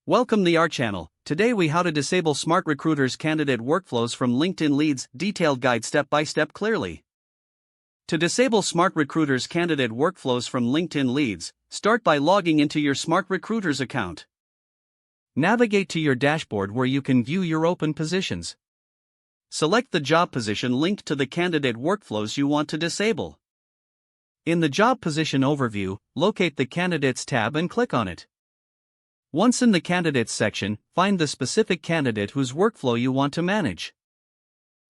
Welcome to our channel. Today we how to disable SmartRecruiters candidate workflows from LinkedIn Leads, detailed guide step by step clearly. To disable SmartRecruiters candidate workflows from LinkedIn Leads, start by logging into your SmartRecruiters account. Navigate to your dashboard where you can view your open positions. Select the job position linked to the candidate workflows you want to disable. In the job position overview, locate the Candidates tab and click on it. Once in the Candidates section, find the specific candidate whose workflow you want to manage.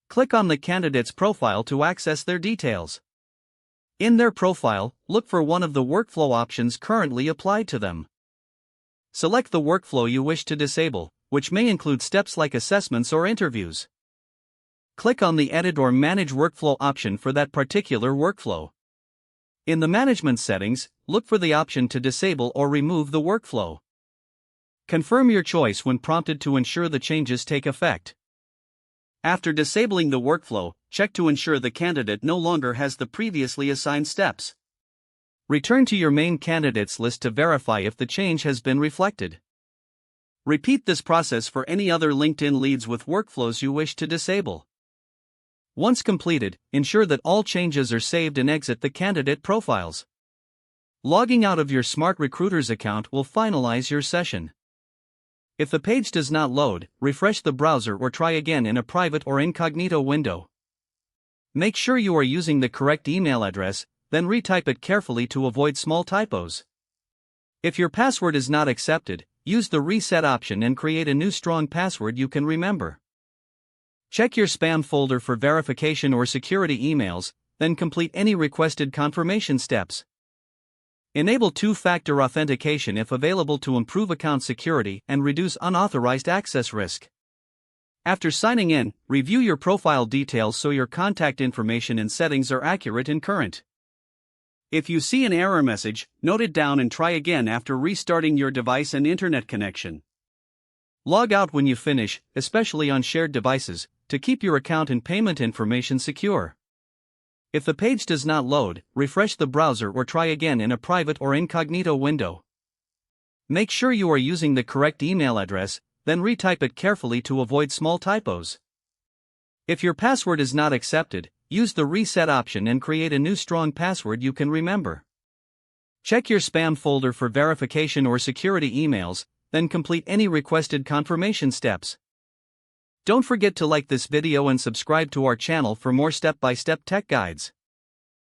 Click on the candidate's profile to access their details. In their profile, look for one of the workflow options currently applied to them. Select the workflow you wish to disable, which may include steps like assessments or interviews. Click on the Edit or Manage Workflow option for that particular workflow. In the Management settings, look for the option to disable or remove the workflow. Confirm your choice when prompted to ensure the changes take effect. After disabling the workflow, check to ensure the candidate no longer has the previously assigned steps. Return to your main candidates list to verify if the change has been reflected. Repeat this process for any other LinkedIn leads with workflows you wish to disable. Once completed, ensure that all changes are saved and exit the candidate profiles. Logging out of your SmartRecruiters account will finalize your session. If the page does not load, refresh the browser or try again in a private or incognito window. Make sure you are using the correct email address, then retype it carefully to avoid small typos. If your password is not accepted, use the reset option and create a new strong password you can remember. Check your spam folder for verification or security emails, then complete any requested confirmation steps. Enable two-factor authentication if available to improve account security and reduce unauthorized access risk. After signing in, review your profile details so your contact information and settings are accurate and current. If you see an error message, note it down and try again after restarting your device and internet connection. Log out when you finish, especially on shared devices, to keep your account and payment information secure. If the page does not load, refresh the browser or try again in a private or incognito window. Make sure you are using the correct email address, then retype it carefully to avoid small typos. If your password is not accepted, use the reset option and create a new strong password you can remember. Check your spam folder for verification or security emails, then complete any requested confirmation steps. Don't forget to like this video and subscribe to our channel for more step-by-step tech guides.